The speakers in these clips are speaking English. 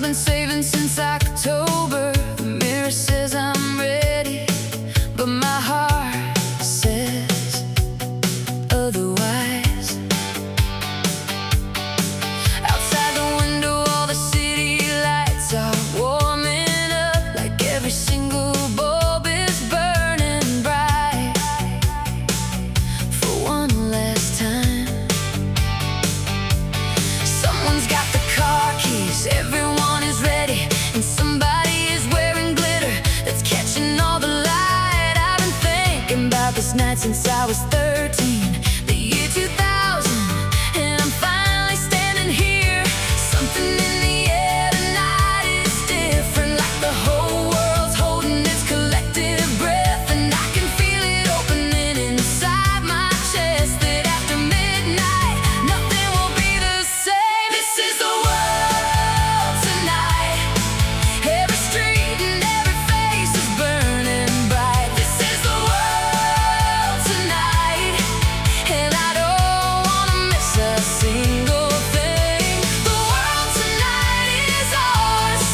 been saving since October. The mirror says I'm ready, but my heart says otherwise. Outside the window, all the city lights are warming up, like every single bulb is burning bright for one last time. Someone's got the car keys, everyone is ready, and somebody is wearing glitter that's catching all the light. I've been thinking about this night since I was 13, the year 2000, and I'm finally standing here. Something in the air tonight is different, like the whole world's holding its collective breath, and I can feel it opening inside my chest, that after midnight nothing will be the same. This is the world tonight. Every street and every face is burning bright. This is the world tonight, and I don't wanna miss a single thing. The world tonight is ours,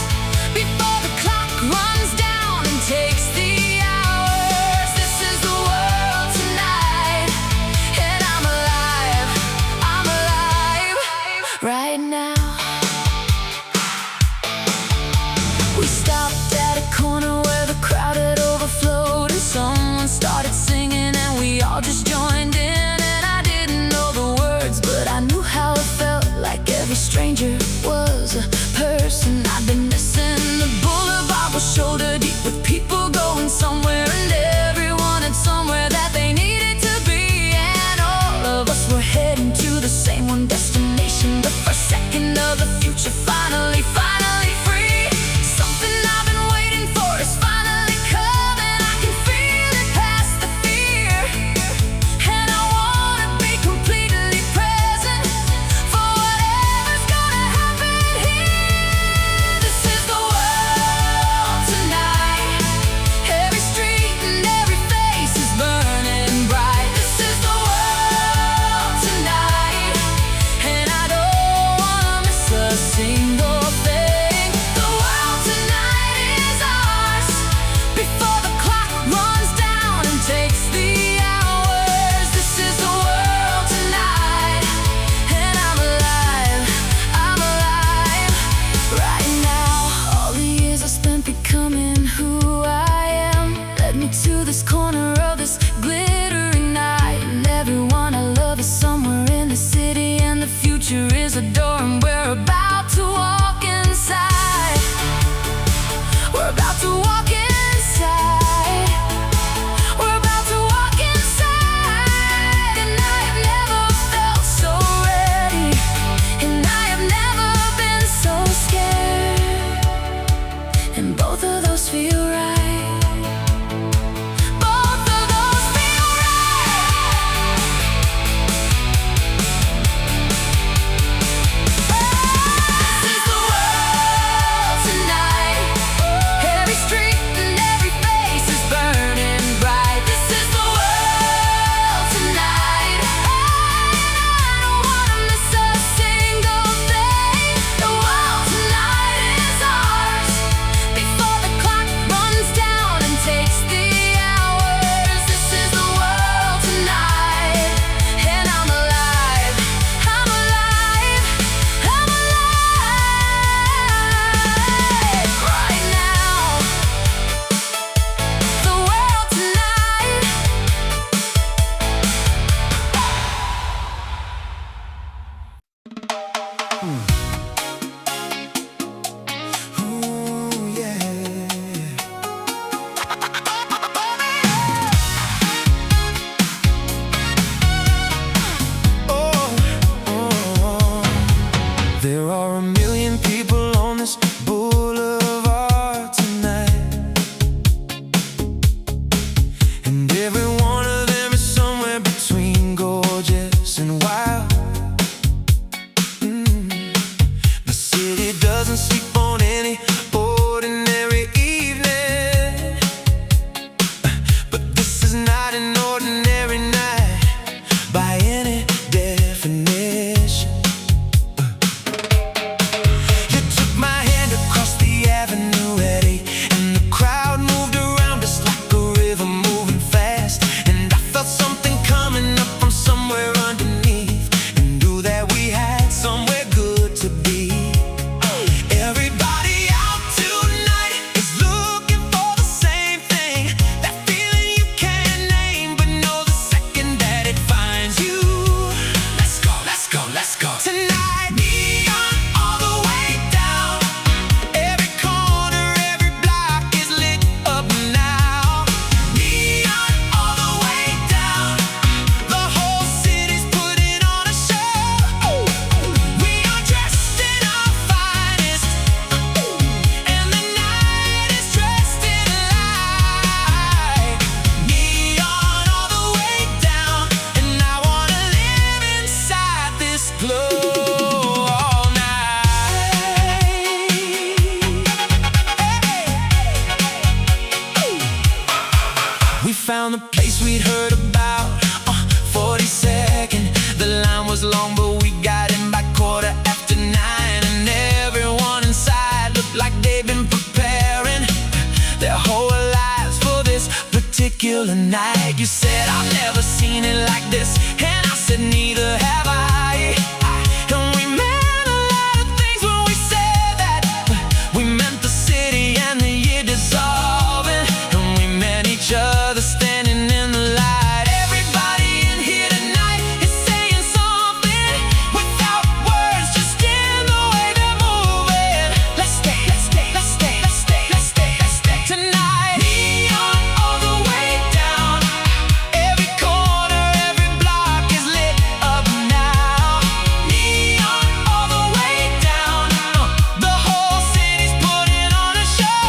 before the clock runs down and takes the hours. This is the world tonight, and I'm alive right now. We stopped at a corner where the crowd had overflowed, and someone started singing, and we all just joined in. And I didn't know the words, but I knew how it felt, like every stranger was a person I'd been missing. The boulevard was shoulder deep with people going somewhere, and everyone had somewhere that they needed to be. And all of us were heading to the same one destination, the first second of the future, finally free. Something I've been waiting for is finally coming. I can feel it past the fear, and I wanna be completely present for whatever's gonna happen here. This is the world tonight. Every street and every face is burning bright. This is the world tonight, and I don't wanna miss a single thing. The world tonight is ours, before the clock runs down and takes the hours. This is the world tonight, and I'm alive right now. All the years I spent becoming who I am led me to this corner of this glittering night, and everyone I love is somewhere in the city, and the future is a door, and we're about to walk inside. We're about to walk inside. We're about to walk inside, and I have never felt so ready, and I have never been so scared, and both of those feel right. Both of those feel right. This is the world tonight. Every street and every face is burning bright. This is the world tonight, and I don't wanna miss a single thing. The world tonight is ours, before the clock runs down and takes the hours. This is the world tonight, and I'm alive right now. The world tonight. Ooh, yeah. There are a million people on this boulevard tonight, and every one of them is somewhere between gorgeous and wild. The city doesn't sleep on any ordinary evening, but this is not an ordinary night by any definition. You took my hand killer night. You said I've never seen it like this, and I said neither have I. And we meant a lot of things when we said that. We meant the city and the year dissolving, and we meant each other standing in the light. Everybody in here tonight is saying something without words, just in the way they're moving. Let's stay, let's stay, let's stay, let's stay, let's stay, let's stay tonight. Neon all the way down, every corner, every block is lit up now. Neon all the way down, the whole city's putting on a show.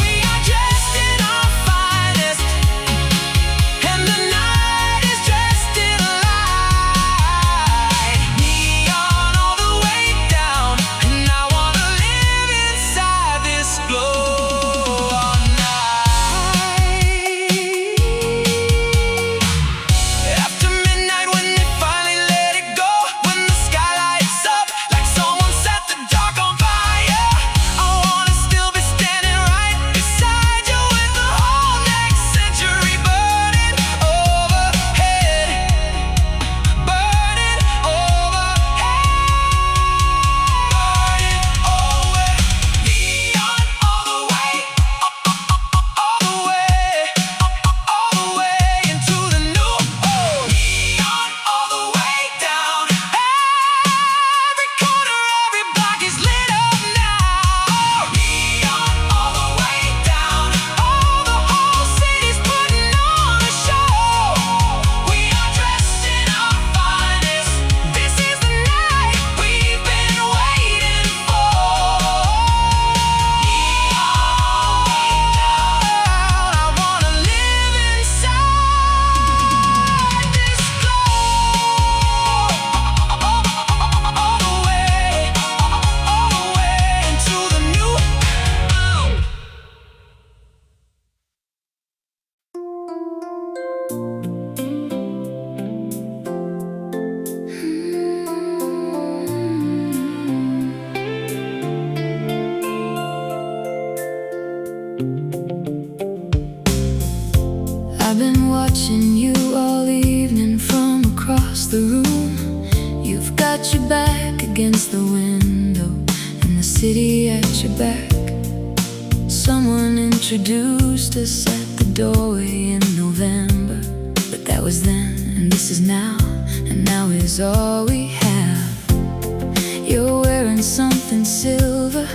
We are dressed in our finest, and the night is dressed in light. Neon all the way down, and I wanna live inside this glow all night. After midnight, when they finally let it go, when the sky lights up like someone set the dark on fire, I wanna still be standing right beside you with the whole next century burning overhead, burning overhead, burning over. Neon all the way, all the way, all the way into the new. Neon all the way down, every corner, every block is lit up now. Neon all the way down, the whole city's putting on a show. We are dressed in our finest, this is the night we've been waiting for. I wanna live inside this glow, all the way into the new. I've been watching you all evening from across the room. You've got your back against the window and the city at your back. Someone introduced us at the doorway in November, but that was then and this is now, and now is all we have. You're wearing something silver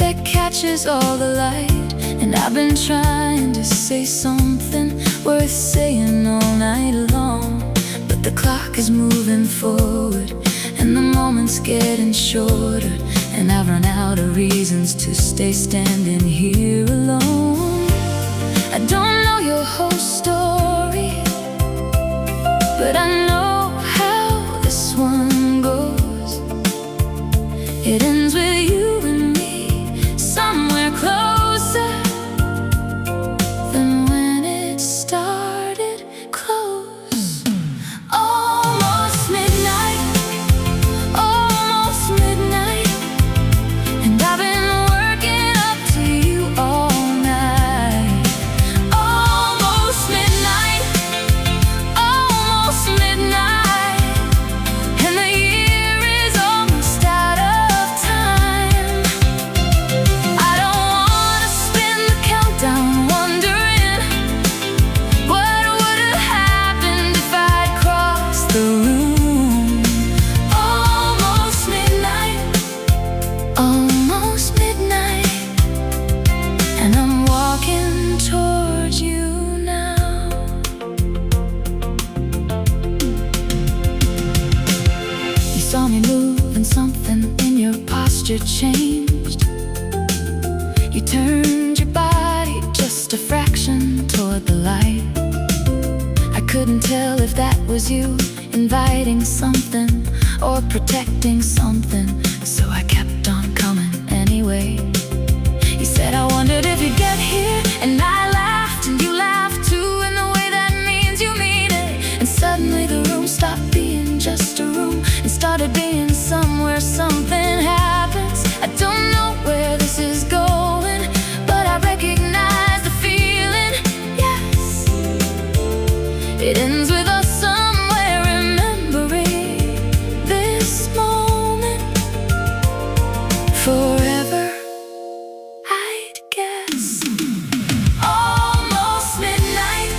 that catches all the light, and I've been trying to say something worth saying all night long, but the clock is moving forward and the moment's getting shorter, and I've run out of reasons to stay standing here alone. I don't know your whole story, but I know how this one goes. It ends with you and me somewhere closer than when it started. Close. Almost midnight, and I've been working up to you all night. Almost midnight, and the year is almost out of time. I don't wanna spend the countdown wondering what would have happened if I'd crossed the room. Almost midnight, and I'm walking towards you now. You saw me move and something in your posture changed. You turned your body just a fraction toward the light. I couldn't tell if that was you inviting something or protecting something, so I kept on coming anyway. You said I wondered if you'd get here, and I laughed and you laughed too, in the way that means you mean it. And suddenly the room stopped being just a room and started being somewhere something happens. I don't know where this is going, but I recognize the feeling. Yeah, forever, I'd guess. Almost midnight,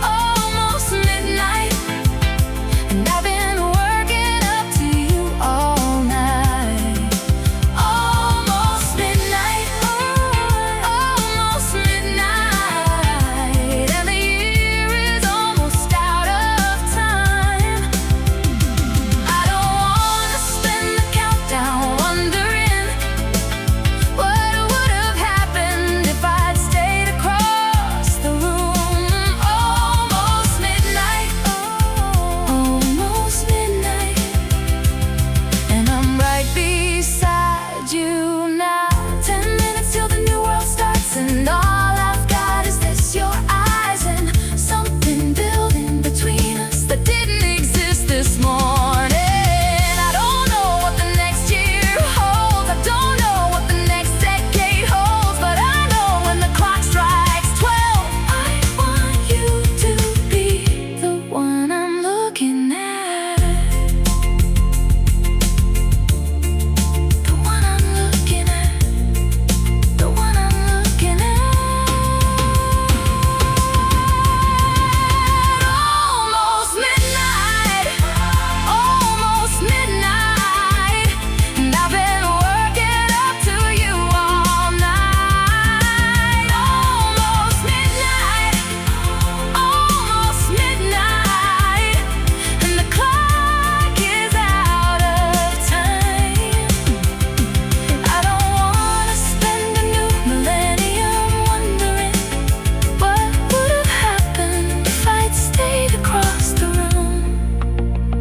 almost midnight, and I've been working up to you all night. Almost midnight, almost midnight, and the year is almost out of time. I don't wanna spend the countdown wondering what would have happened if I'd stayed across the room. Almost midnight, almost midnight, and I'm right beside you now. 10 minutes till the new world starts, and all I've got is this, your eyes, and something building between us that didn't exist this morning. I don't know what the next year holds, I don't know what the next decade holds, but I know when the clock strikes 12, I want you to be the one I'm looking at. The one I'm looking at. The one I'm looking at. Almost midnight, almost midnight, and I've been working up to you all night. Almost midnight, almost midnight, and the clock is out of time. I don't wanna spend a new millennium wondering what would have happened if I'd stayed across the room.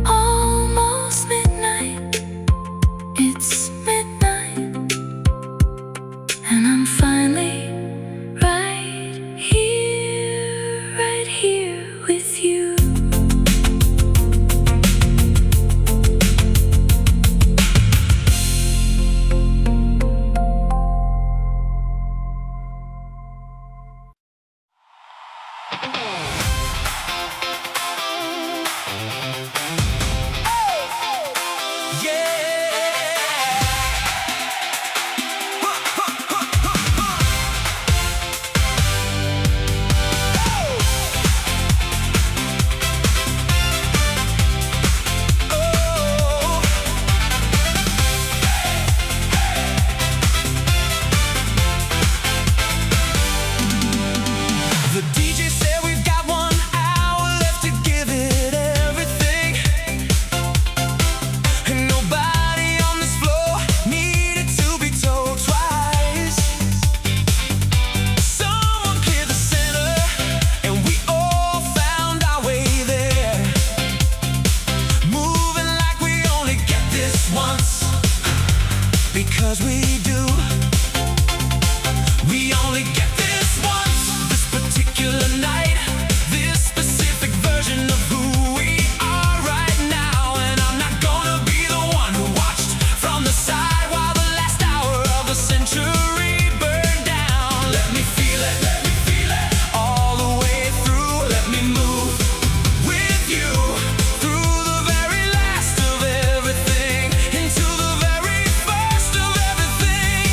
Almost midnight, it's midnight, and I'm finally right here with you. The DJ said we've got 1 hour left to give it everything, and nobody on this floor needed to be told twice. Someone cleared the center, and we all found our way there, moving like we only get this once, because we do. We only get this once. This particular night, this specific version of who we are right now. And I'm not gonna be the one who watched from the side while the last hour of the century burned down. Let me feel it, all the way through. Let me move with you through the very last of everything, into the very first of everything.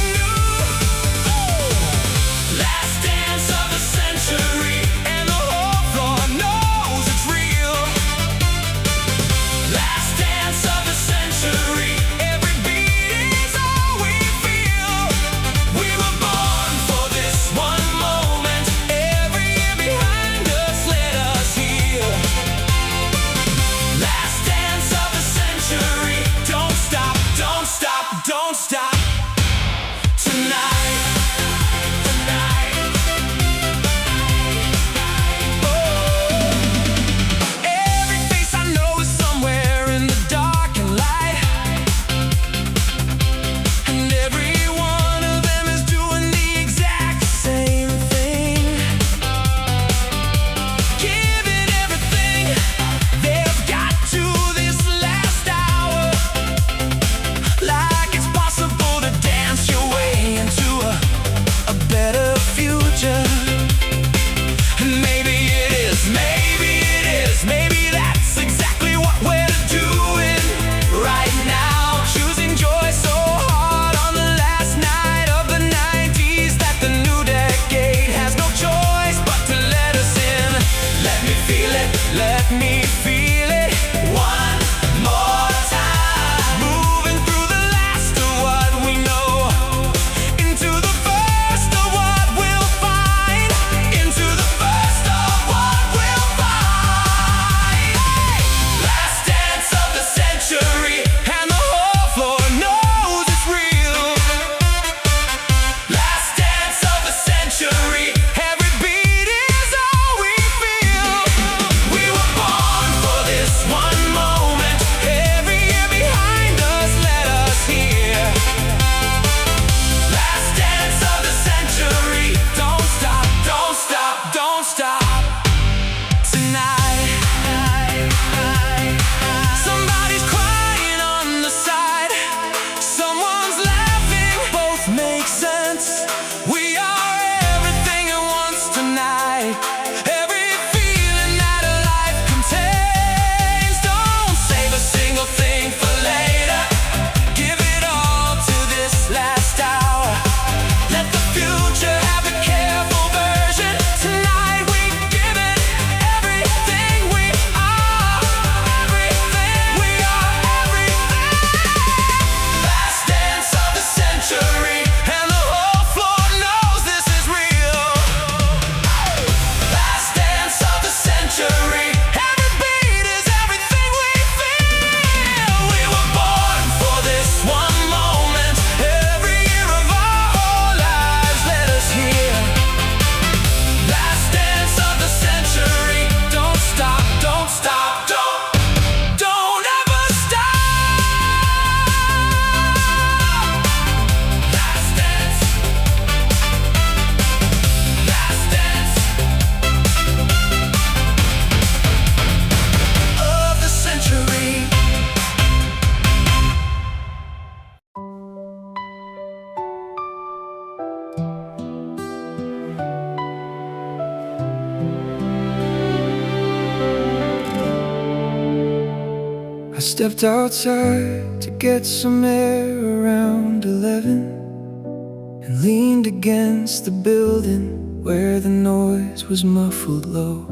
stepped outside to get some air around 11 and leaned against the building where the noise was muffled low.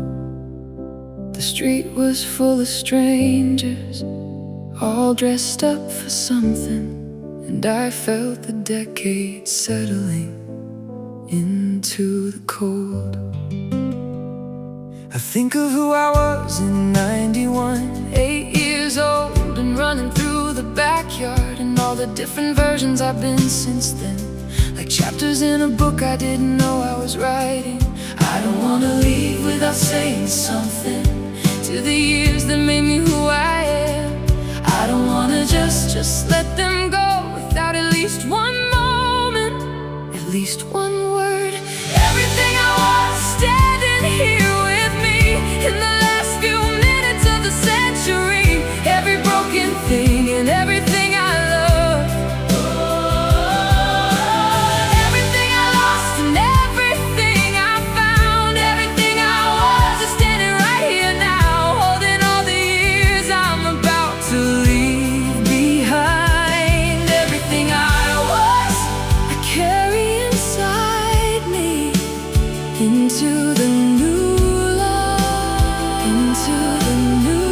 The street was full of strangers, all dressed up for something, and I felt the decades settling into the cold. I think of who I was in '91, 8 years old and running through the backyard, and all the different versions I've been since then, like chapters in a book I didn't know I was writing. I don't wanna leave without saying something to the years that made me who I am. I don't wanna just let them go without at least one moment, at least one word. Everything I was standing here with me in the last few minutes of the century, every broken thing and everything I love, everything I lost and everything I found, everything I was is standing right here now, holding all the years I'm about to leave behind. Everything I was, I carry inside me into the new light, into the new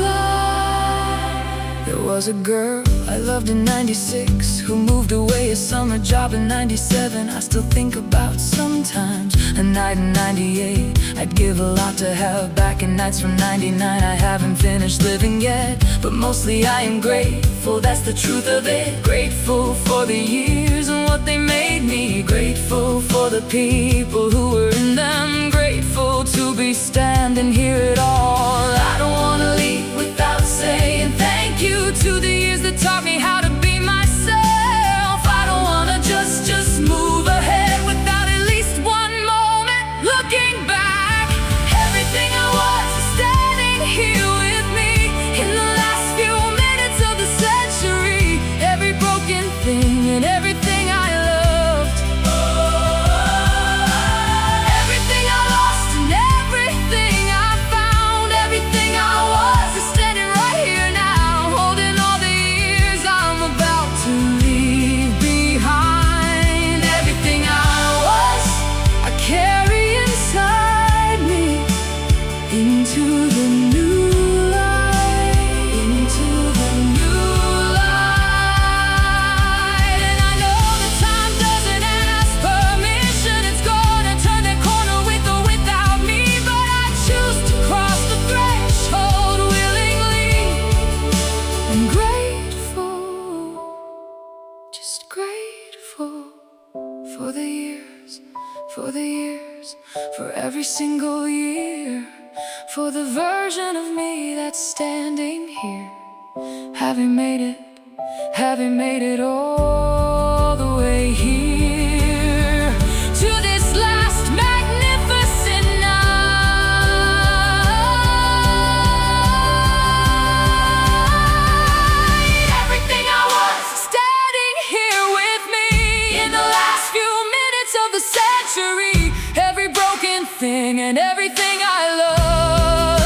light. There was a girl I loved in '96 who moved away, a summer job in '97 I still think about sometimes. A night in '98 I'd give a lot to have back, in nights from '99 I haven't finished living yet, but mostly I am grateful, that's the truth of it. Grateful for the years and what they made me, grateful for the people who were in them, grateful to be standing here at all. I don't wanna leave without saying thank you to the years that taught me how to be myself. I don't wanna just move ahead without at least one moment looking back. Everything I was is standing here with me in the last few minutes of the century, every broken thing and everything I loved, everything I lost and everything I found, everything I was is standing right here now, holding all the years I'm about to leave behind. Everything I was, I carry inside me into the new light, into the new light. And I know that time doesn't ask permission, it's gonna turn that corner with or without me, but I choose to cross the threshold willingly and grateful, just grateful for the years, for the years, for every single year, for the version of me that's standing here, having made it all the way here to this last magnificent night. Everything I was standing here with me in the last few minutes of the century, every broken thing and everything I love,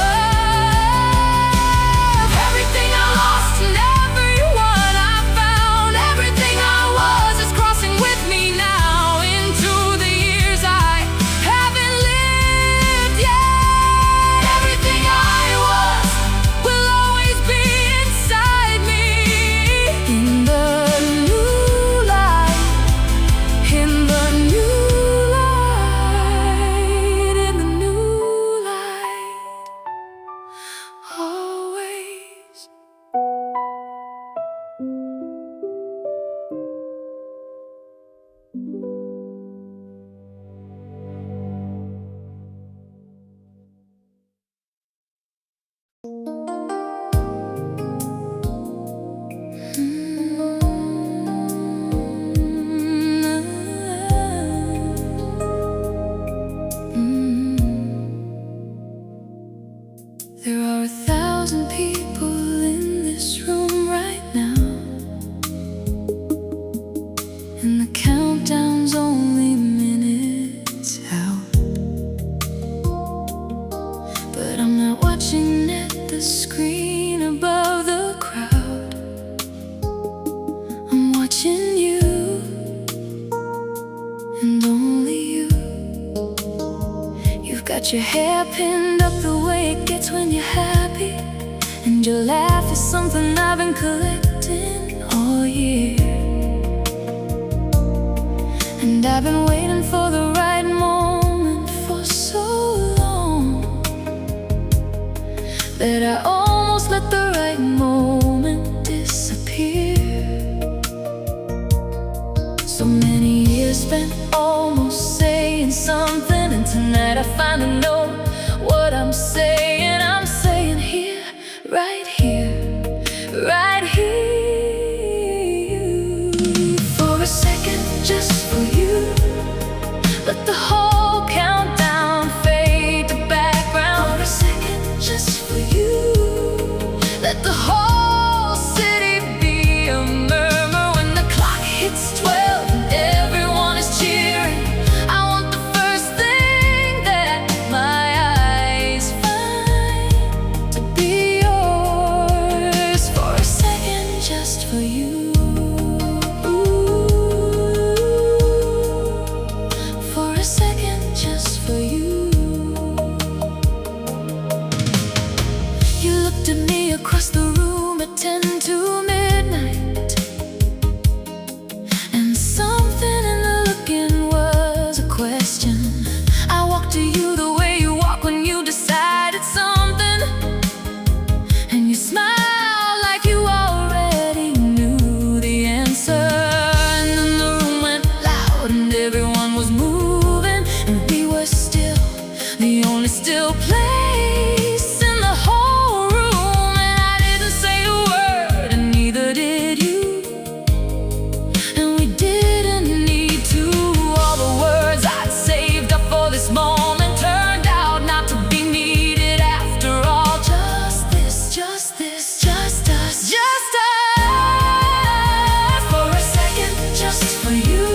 everything I lost and everyone I found, everything I was is crossing with me now into the years I haven't lived yet. Everything I was will always be inside me in the new light, in the new light, in the new light, always. There are 1,000 people in this room right now, and the countdown's only minutes out. But I'm not watching at the screen above the Got your hair pinned up the way it gets when you're happy, and your laugh is something I've been collecting all year. And I've been waiting for the right moment for so long that I almost let the right moment disappear. So many years spent almost saying something, and tonight I finally know what I'm saying. I'm saying here, right here, right here. For a second, just for you, let the whole countdown fade to background. For a second, just for you, let the whole city be a murmur when the clock hits 12 and everyone is cheering. I want the first thing that my eyes find to be yours. For a second, just for you. For a second, just for you. You looked at me across the room at 10 to midnight, and something in the looking was a question. I walked to you the way you walk when you decided something, and you smiled like you already knew the answer. And then the room went loud and everyone was moving, and we were still, the only still place in the whole room. And I didn't say a word, and neither did you, and we didn't need to. All the words I'd saved up for this moment turned out not to be needed after all. Just this, just this, just us, just us. For a second, just for you,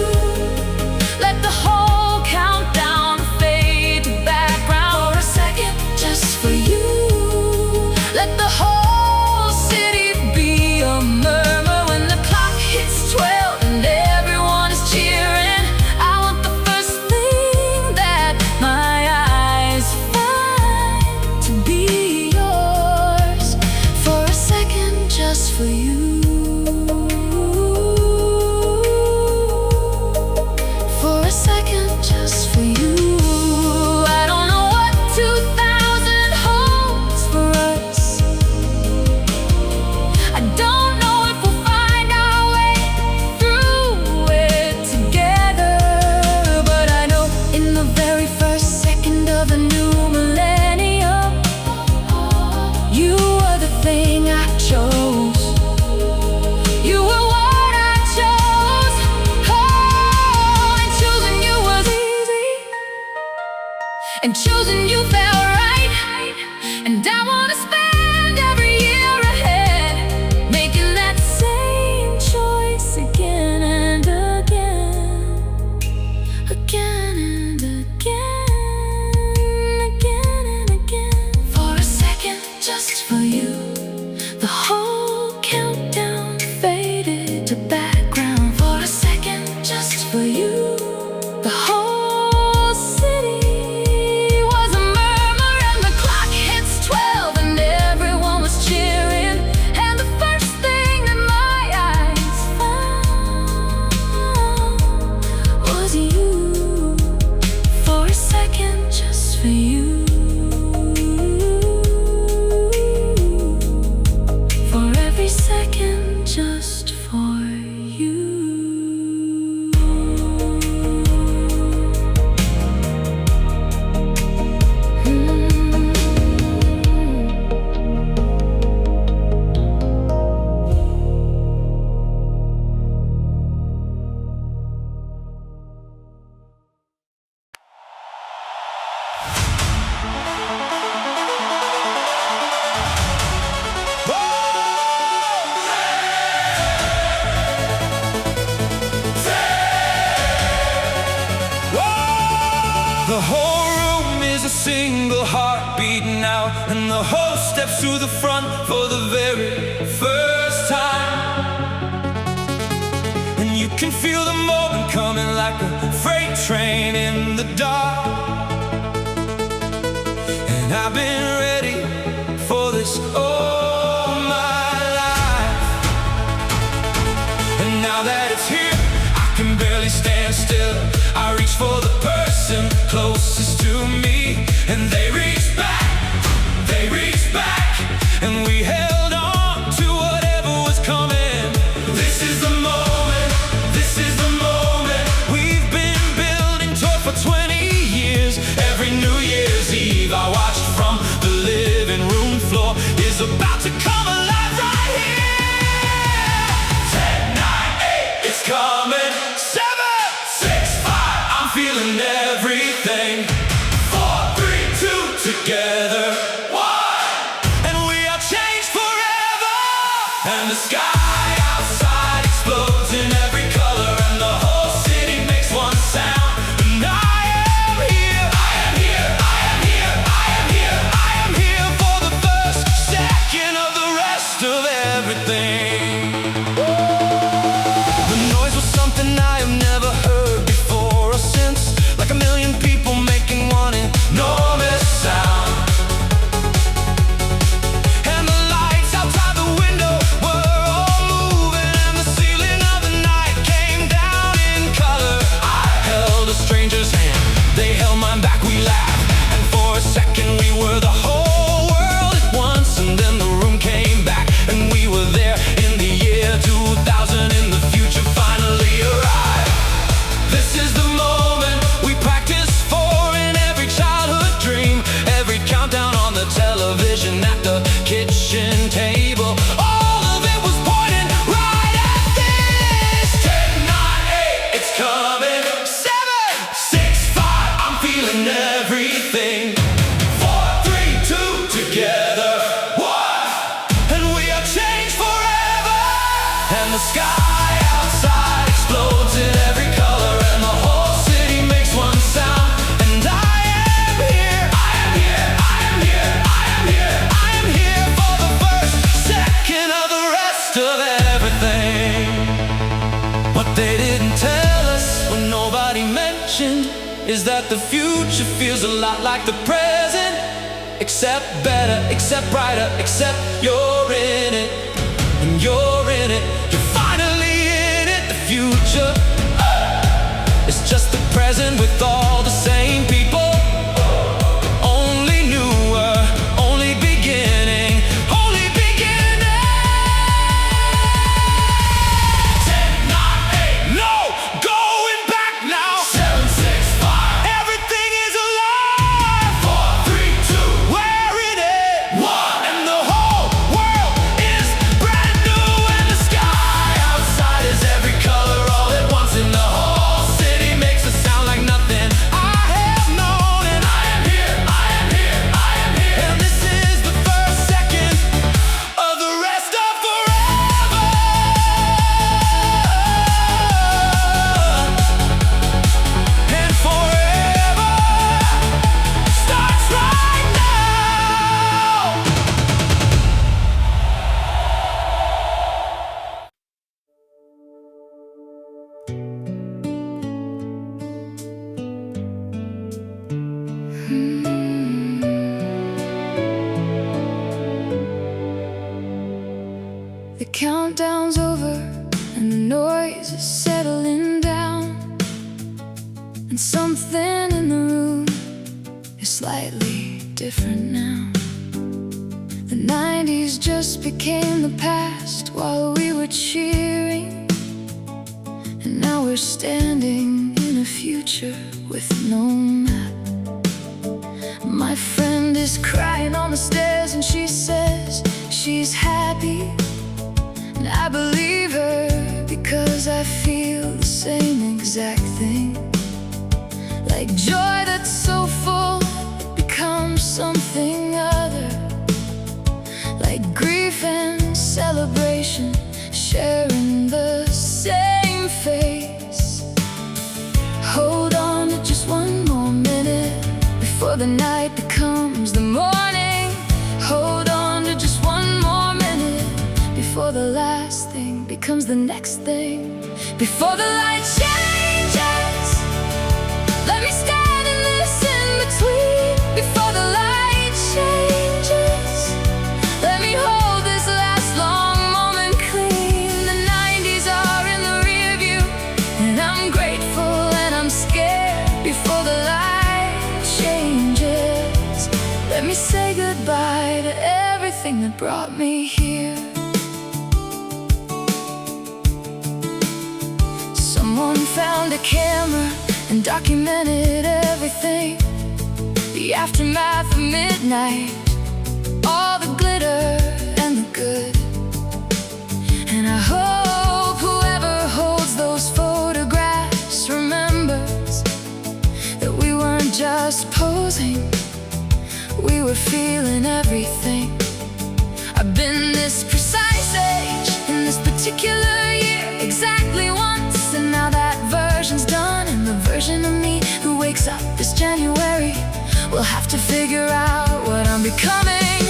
let the whole countdown fade to background. For a second, just for you, let the whole city be a murmur when the clock hits 12 and everyone is cheering. I want the first thing that my eyes find to be yours. For a second, just for you. For a second, just for you. I don't know what 2000 holds for us. I don't know if we'll find our way through it together, but I know in the very first second of the new millennium, you were the thing I chose. You were what I chose. Oh, and choosing you was easy, and choosing you felt right. And I wanna spend every year ahead making that same choice again and again, again and again, again and again. For a second, just for you, the whole countdown faded to background. For a second, just for you, the whole city was a murmur, and the clock hits 12 and everyone was cheering. And the first thing that my eyes found was you. For a second, just for you. For every second, just for you. The whole room is a single heartbeat now, and the host steps to the front for the very first time. And you can feel the moment coming like a freight train in the dark. I've been ready for this all my life. And now that it's here, I can barely stand still. I reach for the person closest to me, and they reach back, and we held on to whatever was coming. This is the moment, this is the moment. We've been building toward for 20 years. Every New Year's Eve I watched from the living room floor is about to come alive right here. 10, 9, 8, it's coming. 7, 6, 5, I'm feeling everything. 4, 3, 2, together. And the sky outside explodes in every color, and the whole city makes one sound. And I am here, I am here, I am here, I am here, I am here for the first second of the rest of everything. The noise was something I have never heard before or since, like a million people making one enormous sound. They held mine back, we laughed, and for a second we were the whole world at once. And then the room came back, and we were there in the year 2000, and the future finally arrived. This is the moment we practiced for in every childhood dream, every countdown on the television, at the kitchen table. All of it was pointing right at this. 10, 9, 8, it's coming. Feeling everything. 4, 3, 2, together. 1, and we are changed forever. And the sky outside explodes in every color, and the whole city makes one sound. And I am here, I am here, I am here, I am here, I am here for the first second of the rest of everything. What they didn't tell us, what nobody mentioned, is that the future feels a lot like the present, except better, except brighter, except you're in it. And you're in it, you're finally in it. The future is just the present with all the same people. Only newer, only beginning, only beginning. 10, 9, 8, no going back now. 7, 6, 5, everything is alive. 4, 3, 2, we're in it. 1, and the whole world is brand new, and the sky outside is every color all at once, and the whole city makes a sound like nothing I have known. And I am here, I am here, I am here, and this is the first second of the rest of forever. And forever starts right now. The countdown's over and the noise is settling down, and something in the room is slightly different now. The 90s just became the past while we were cheering, and now we're standing in a future with no map. My friend is crying on the stairs, and she says she's happy. And I believe her, because I feel the same exact thing. Like joy that's so full becomes something other, like grief and celebration sharing the same face. Hold on to just one more minute before the night becomes the morning. Hold on to just one more minute before the last thing becomes the next thing. Before the light changes, let me stand in this in between. Before the light everything that brought me here. Someone found a camera and documented everything. The aftermath of midnight, all the glitter and the good. And I hope whoever holds those photographs remembers that we weren't just posing, we were feeling everything. I've been this precise age in this particular year exactly once, and now that version's done, and the version of me who wakes up this January will have to figure out what I'm becoming.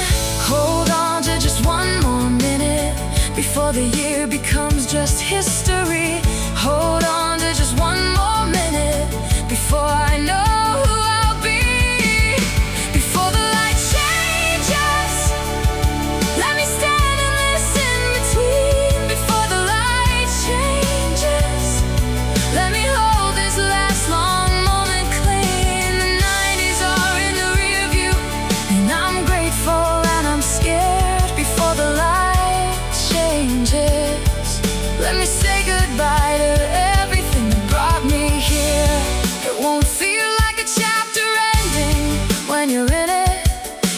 Hold on to just one more minute before the year becomes just history. Hold on to just one more minute before I know who I'll be. Before the light changes, let me stand and listen between. Before the light changes, let me hold this last long moment clean. The 90s are in the rear view, and I'm grateful and I'm scared. Before the light changes, let me say goodbye to everything that brought me here. It won't feel like a chapter ending when you're in it.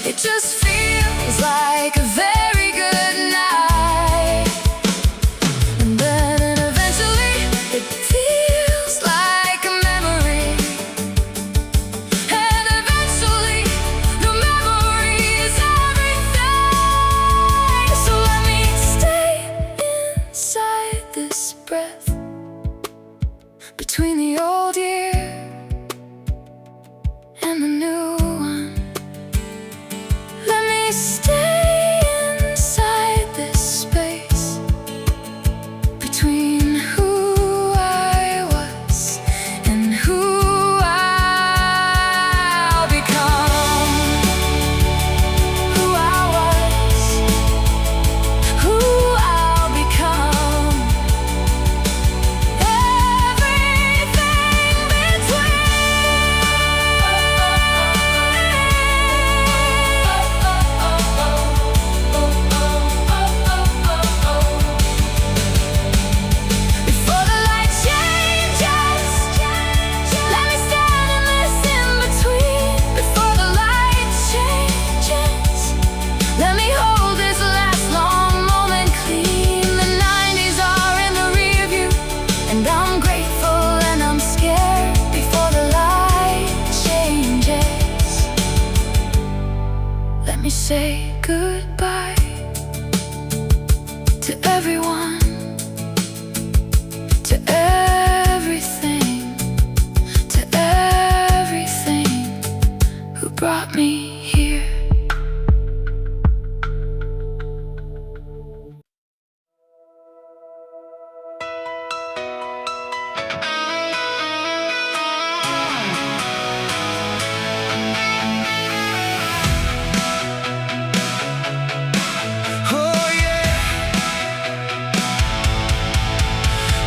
It just feels like a very good night. And then eventually it feels like a memory. And eventually the memory is everything. So let me stay inside this breath between the old year and the new one. Let me stay inside this space between who I was and who I'll become. Who I was, who I'll become. Everything before the light changes, let me stand and listen between. Before the light changes, let me hold this last long moment clean. The 90s are in the rear view, and I'm grateful and I'm scared. Before the light changes, let me say goodbye to everyone, to everything, to everything who brought me here. Oh yeah.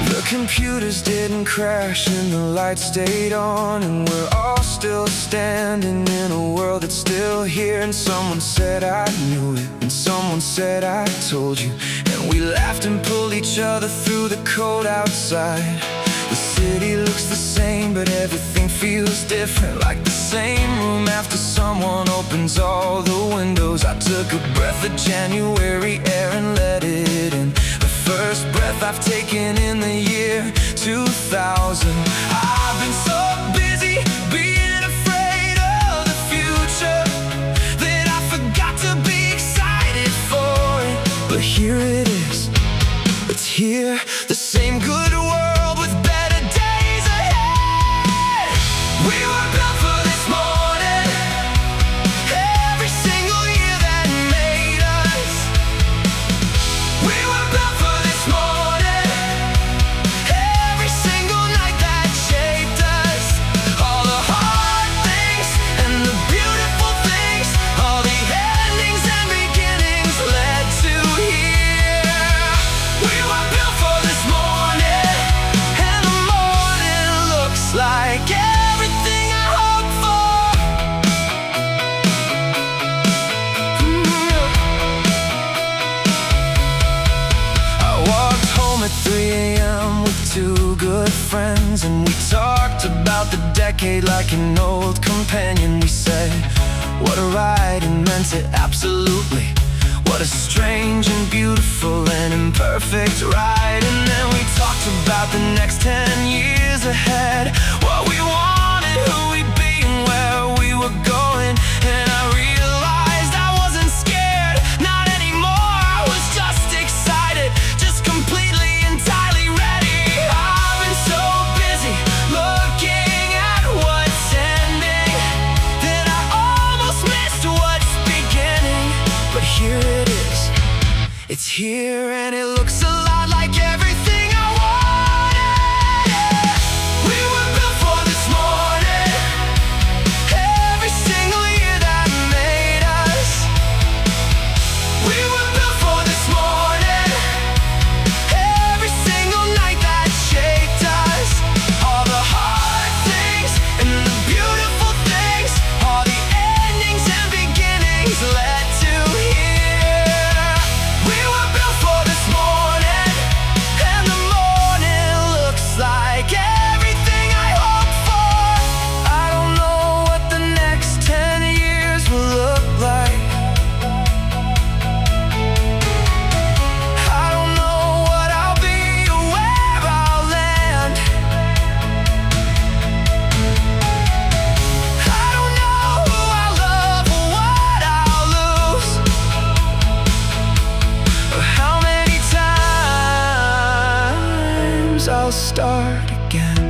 The computers didn't crash and the lights stayed on, and we're all still standing in a world that's still here. And someone said I knew it, and someone said I told you, and we laughed and pulled each other through the cold outside. The city looks the same, but everything feels different. Like the same room after someone opens all the windows. I took a breath of January air and let it in. The first breath I've taken in the year 2000. I've been so busy being afraid of the future that I forgot to be excited for it. But here it is, it's here, the same good world with better days ahead. We were built for this morning, every single year that made us. We were built for this morning, every single night that shaped us. All the hard things and the beautiful things, all the endings and beginnings led to here. good friends, and we talked about the decade like an old companion. We said, what a ride, and meant it absolutely. What a strange and beautiful and imperfect ride. And then we talked about the next 10 years ahead, what we wanted, who we'd be, and where we were going. And I realized I wasn't scared, not anymore. I was just excited, just completely, entirely ready. I've been so busy looking at what's ending that I almost missed what's beginning. But here it is, it's here, and it looks a lot like everything I wanted. We were built for this morning, every single year that made us. We were built for this morning, every single night that shaped us. All the hard things and the beautiful things, all the endings and beginnings led to here. We were built for this morning, and the morning looks like everything I hoped for. I don't know what the next 10 years will look like. I don't know what I'll be or where I'll land. I don't know who I'll love or what I'll lose, or how many times I'll start again.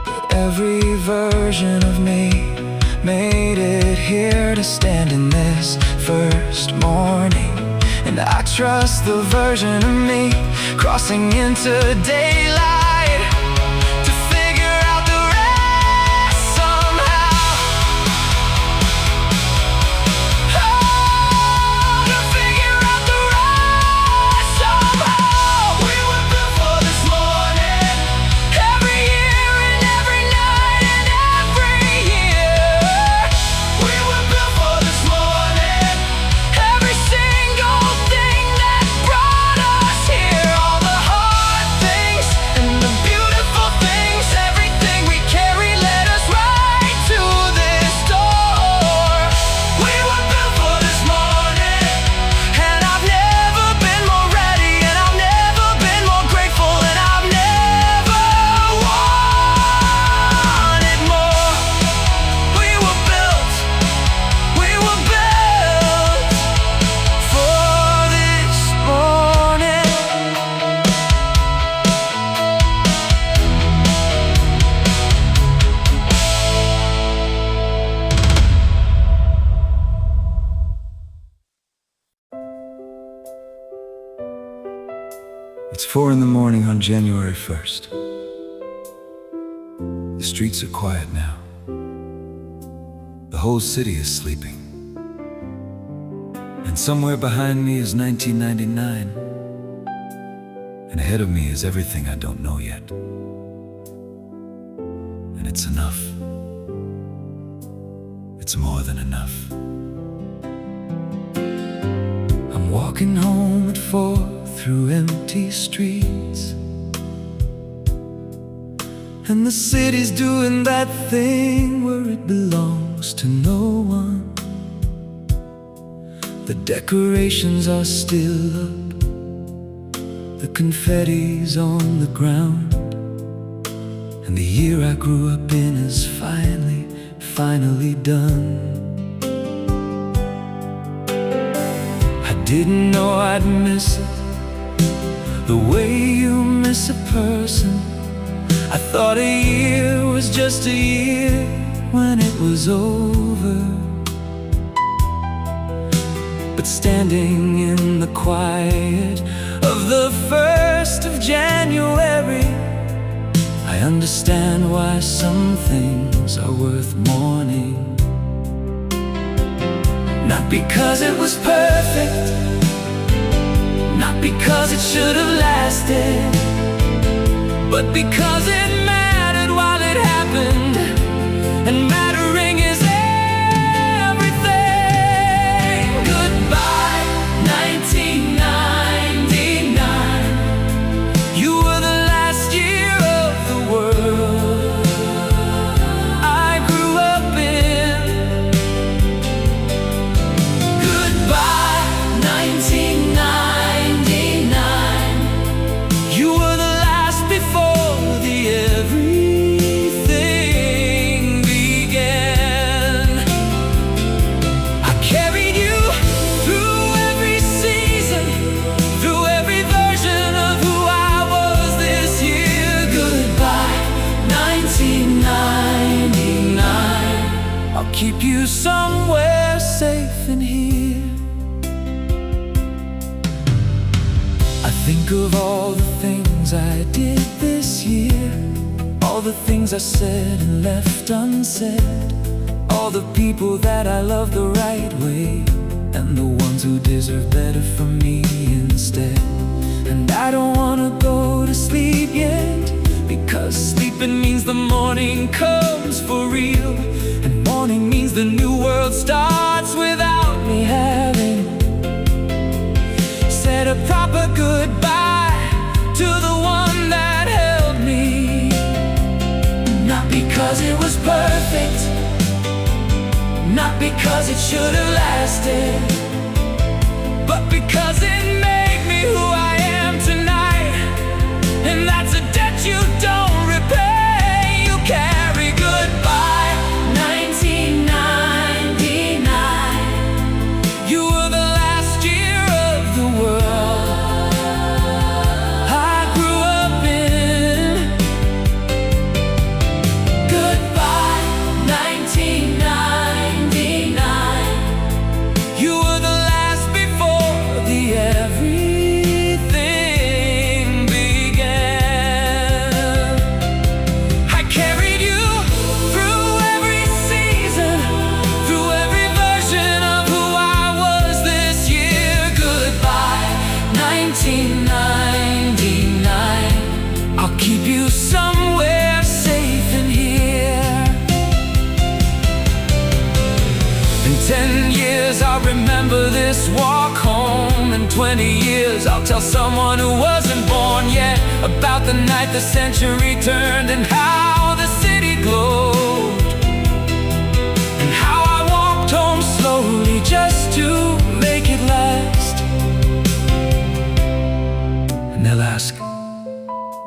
But every version of me made it here to stand in this first morning. And I trust the version of me crossing into daylight to figure out the rest somehow. Oh, to figure out the rest somehow. We were built for this morning, every year and every night and every year. We were built for this morning, every single thing that brought us here. All the hard things and the beautiful things, everything we carry led us right to this door. We were built for this morning, and I've never been more ready, and I've never been more grateful, and I've never wanted more. We were built for this morning. It's 4 in the morning on January 1st. The streets are quiet now. The whole city is sleeping. And somewhere behind me is 1999. And ahead of me is everything I don't know yet. And it's enough. It's more than enough. I'm walking home at 4 through empty streets, and the city's doing that thing where it belongs to no one. The decorations are still up, the confetti's on the ground, and the year I grew up in is finally done. I didn't know I'd miss it, the way you miss a person. I thought a year was just a year when it was over. But standing in the quiet of the 1st of January, I understand why some things are worth mourning. Not because it was perfect, not because it should have lasted, but because it mattered while it happened. And mattering is everything. Goodbye, 1999. You keep you somewhere safe in here. I think of all the things I did this year, all the things I said and left unsaid, all the people that I love the right way, and the ones who deserve better from me instead. And I don't wanna go to sleep yet, because sleeping means the morning comes for real, and morning means the new world starts without me having said a proper goodbye to the one that held me. Not because it was perfect, not because it should have lasted, but because it made me who I am tonight. And that's a debt you don't repay. You carry goodbye 1999. You were the last year of the world I grew up in. Goodbye 1999. You were the last before the everything began. I carried you through every season, through every version of who I was this year. Goodbye 1999. I'll keep you somewhere safe in here. In 10 years I'll remember this walk home. In 20 years I'll tell someone who wasn't born yet about the night the century turned, and how the city glowed, and how I walked home slowly just to make it last. And they'll ask,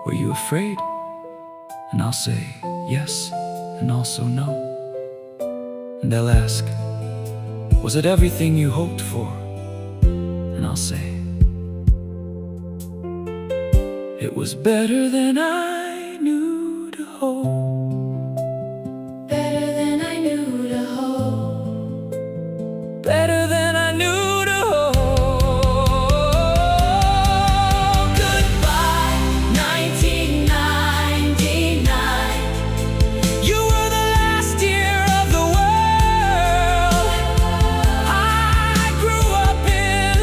were you afraid? And I'll say yes, and also no. And they'll ask, was it everything you hoped for? And I'll say, it was better than I knew to hope. Better than I knew to hope. Better than I knew to hope. Goodbye 1999. You were the last year of the world I grew up in.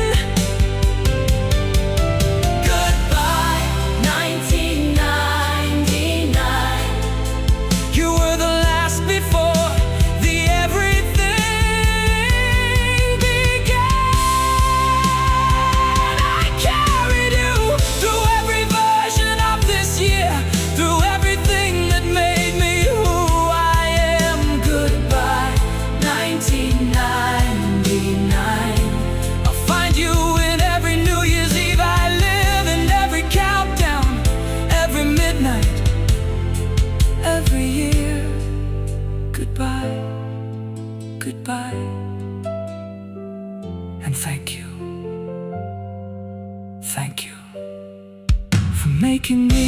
Goodbye 1999. You were the last before the everything began. I carried you through every version of this year, through everything that made me who I am. Goodbye 1999. I'll find you in every New Year's Eve I live, in every countdown, every midnight, every year. Goodbye, goodbye, and thank you for making me